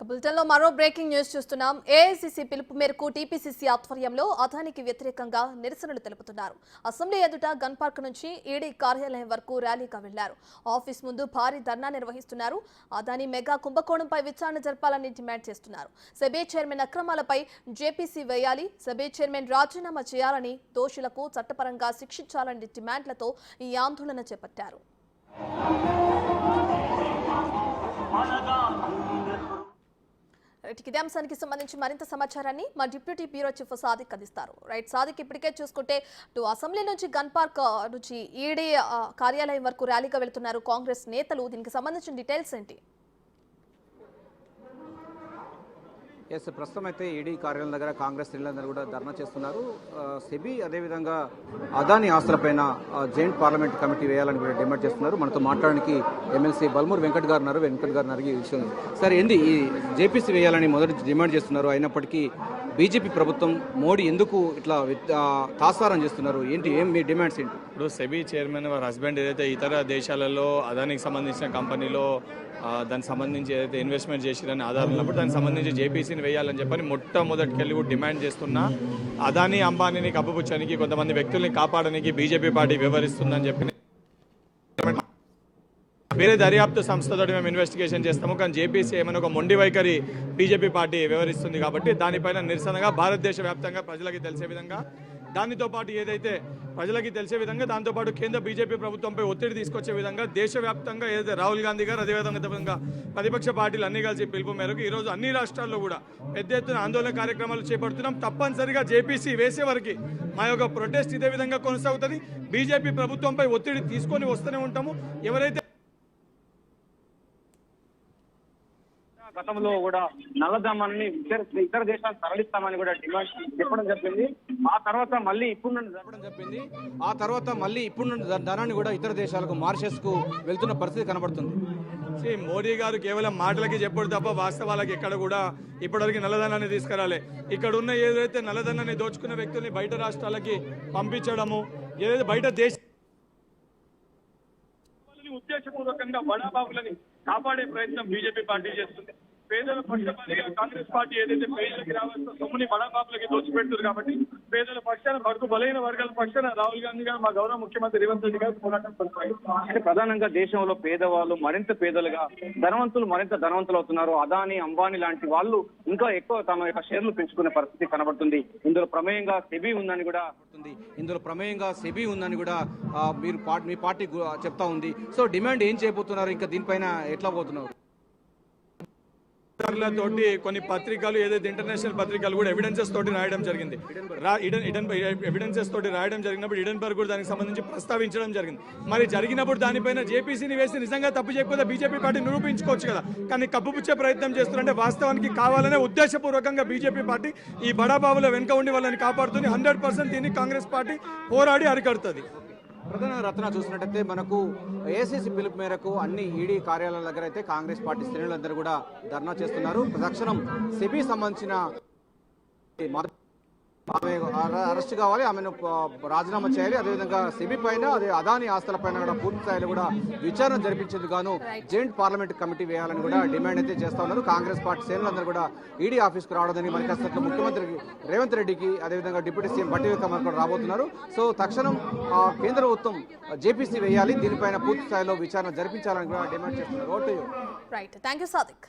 బులెటిన్లో మరో breaking news చూస్తున్నాం. ఏఐసీసీ పిలుపు మేరకు టీపీసీసీ ఆధ్వర్యంలో అదానికి వ్యతిరేకంగా నిరసనలు తెలుపుతున్నారు. అసెంబ్లీ ఎదుట గన్ పార్క్ నుంచి ఈడీ కార్యాలయం వరకు ర్యాలీగా వెళ్లారు. ఆఫీస్ ముందు భారీ ధర్నా నిర్వహిస్తున్నారు. అదాని మెగా కుంభకోణంపై విచారణ జరపాలని డిమాండ్ చేస్తున్నారు. సెబీ చైర్మన్ అక్రమాలపై జేపీసీ వేయాలి, సెబీ చైర్మన్ రాజీనామా చేయాలని, దోషులకు చట్టపరంగా శిక్షించాలని డిమాండ్లతో ఈ ఆందోళన చేపట్టారు. ఇదే అంశానికి సంబంధించి మరింత సమాచారాన్ని మా డిప్యూటీ బ్యూరో చీఫ్ సాదిక్ అందిస్తారు. రైట్ సాదిక్, ఇప్పటికే చూసుకుంటే అసెంబ్లీ నుంచి గన్ పార్క్ నుంచి ఈడీ కార్యాలయం వరకు ర్యాలీగా వెళ్తున్నారు కాంగ్రెస్ నేతలు. దీనికి సంబంధించిన డీటెయిల్స్ ఏంటి? ప్రస్తుతం అయితే ఈడీ కార్యాలయం దగ్గర కాంగ్రెస్ శ్రేణులందరూ కూడా ధర్నా చేస్తున్నారు. సెబీ అదేవిధంగా అదాని ఆస్తులపైన జాయింట్ పార్లమెంట్ కమిటీ వేయాలని కూడా డిమాండ్ చేస్తున్నారు. మనతో మాట్లాడడానికి ఎమ్మెల్సీ బల్మూర్ వెంకట్ గారు ఉన్నారు. వెంకట్ గారు అడిగి విషయం సార్, ఏంది ఈ జేపీసీ వేయాలని మొదటి డిమాండ్ చేస్తున్నారు, అయినప్పటికీ బీజేపీ ప్రభుత్వం మోడీ ఎందుకు ఇట్లా తాసారం చేస్తున్నారు, ఏంటి మీ డిమాండ్స్ ఏంటి? ఇప్పుడు సెబీ చైర్మన్ వారి హస్బెండ్ ఏదైతే ఇతర దేశాలలో అదానికి సంబంధించిన కంపెనీలో దానికి సంబంధించి ఏదైతే ఇన్వెస్ట్మెంట్ చేసిరని ఆధారం ఉన్నప్పుడు దానికి సంబంధించి జేపీసీని వేయాలని చెప్పని మొట్టమొదటికెళ్ళి కూడా డిమాండ్ చేస్తున్నా అదానీ అంబానీని కప్పుపుచ్చడానికి కొంతమంది వ్యక్తుల్ని కాపాడడానికి బీజేపీ పార్టీ వ్యవహరిస్తుందని చెప్పి వేరే దర్యాప్తు సంస్థతో మేము ఇన్వెస్టిగేషన్ చేస్తాము, కానీ జేపీసీ ఏమైనా ఒక మొండి వైఖరి బీజేపీ పార్టీ వ్యవహరిస్తుంది కాబట్టి దానిపైన నిరసనగా భారతదేశ వ్యాప్తంగా ప్రజలకి తెలిసే విధంగా, దానితో పాటు ఏదైతే ప్రజలకి తెలిసే విధంగా దాంతోపాటు కేంద్ర బీజేపీ ప్రభుత్వంపై ఒత్తిడి తీసుకొచ్చే విధంగా దేశవ్యాప్తంగా ఏదైతే రాహుల్ గాంధీ గారు అదేవిధంగా ప్రతిపక్ష పార్టీలు అన్ని కలిసి పిలుపు మేరకు ఈరోజు అన్ని రాష్ట్రాల్లో కూడా పెద్ద ఎత్తున ఆందోళన కార్యక్రమాలు చేపడుతున్నాం. తప్పనిసరిగా జేపీసీ వేసే వరకు మా యొక్క ప్రొటెస్ట్ ఇదే విధంగా కొనసాగుతుంది. బీజేపీ ప్రభుత్వంపై ఒత్తిడి తీసుకొని వస్తూనే ఉంటాము. ఎవరైతే గతంలో కూడా నల్లధనాన్ని ఇతర దేశాలకు తరలిస్తామని కూడా డిమాండ్ చెప్పడం చెప్పింది. ఆ తర్వాత మళ్ళీ ఇప్పుడు ధనాన్ని కూడా ఇతర దేశాలకు మారిషస్ కు వెళ్తున్న పరిస్థితి కనబడుతుంది. మోడీ గారు కేవలం మాటలకి చెప్పడు తప్ప వాస్తవాలకి ఎక్కడ కూడా ఇప్పటివరకు నల్లధనాన్ని తీసుకురాలే. ఇక్కడ ఉన్న ఏదైతే నల్లధనాన్ని దోచుకున్న వ్యక్తుల్ని బయట రాష్ట్రాలకి పంపించడము, ఏదైతే బయట దేశ ఉద్దేశపూర్వకంగా బడాబాబులని కాపాడే ప్రయత్నం బీజేపీ పార్టీ చేస్తుంది. పేదల పక్షపాతిగా కాంగ్రెస్ పార్టీ ఏదైతే పేదలకి రావాల్సిన సొమ్ముని బడాబాబులకి దోచిపెడుతుంది కాబట్టి పేదల పక్షాన బడుగు బలైన వర్గాల పక్షాన రాహుల్ గాంధీ గారు, మా గౌరవ ముఖ్యమంత్రి రేవంత్ రెడ్డి గారు పోరాటం కొనసాగిస్తున్నారు. ప్రధానంగా దేశంలో పేదవాళ్ళు మరింత పేదలుగా, ధనవంతులు మరింత ధనవంతులు అవుతున్నారు. అదాని, అంబానీ లాంటి వాళ్ళు ఇంకా ఎక్కువ తమ యొక్క షేర్లు పెంచుకునే పరిస్థితి కనబడుతుంది. ఇందులో ప్రమేయంగా సెబీ ఉందని కూడా మీ పార్టీ చెప్తా ఉంది. సో డిమాండ్ ఏం చేయబోతున్నారు, ఇంకా దీనిపైన ఎట్లా పోతున్నారు? తోటి కొన్ని పత్రికలు ఏదైతే ఇంటర్నేషనల్ పత్రికలు కూడా ఎవిడెన్సెస్ తోటి రాయడం జరిగింది. ఎవిడెన్సెస్ తోటి రాయడం జరిగినప్పుడు ఇడెన్బర్గ్ కూడా దానికి సంబంధించి ప్రస్తావించడం జరిగింది. మరి జరిగినప్పుడు దానిపైన జేపీసీని వేసి నిజంగా తప్పు చేయకపోతే బీజేపీ పార్టీ నిరూపించుకోవచ్చు కదా, కానీ కప్పుపుచ్చే ప్రయత్నం చేస్తున్నారంటే వాస్తవానికి కావాలనే ఉద్దేశపూర్వకంగా బీజేపీ పార్టీ ఈ బడాబాబుల వెనుక ఉండి వాళ్ళని కాపాడుతుంది. 100% దీన్ని కాంగ్రెస్ పార్టీ పోరాడి అరికడుతుంది. ప్రధాన రత్న చూసినట్టయితే మనకు ఏఐసీసీ పిలుపు మేరకు అన్ని ఈడీ కార్యాలయాల దగ్గర అయితే కాంగ్రెస్ పార్టీ శ్రేణులందరూ కూడా ధర్నా చేస్తున్నారు. తక్షణం సెబీ సంబంధించిన ఆమె అరెస్ట్ కావాలి, ఆమెను రాజీనామా చేయాలి, అదేవిధంగా సెబీ పైన అదే అదాని ఆస్తుల పైన కూడా పూర్తి స్థాయిలో కూడా విచారణ జరిపించేందుకు గాను జాయింట్ పార్లమెంట్ కమిటీ వేయాలని కూడా డిమాండ్ అయితే చేస్తా ఉన్నారు. కాంగ్రెస్ పార్టీ శ్రేణులందరూ కూడా ఈడీ ఆఫీస్కు రావడానికి మనకి అసలు ముఖ్యమంత్రి రేవంత్ రెడ్డికి అదేవిధంగా డిప్యూటీ సీఎం బట్టి విక్రమార్క కూడా రాబోతున్నారు. సో తక్షణం కేంద్ర ప్రభుత్వం జేపీసీ వేయాలి, దీనిపైన పూర్తి స్థాయిలో విచారణ జరిపించాలని కూడా డిమాండ్ చేస్తున్నారు. Vote right, thank you Sadiq.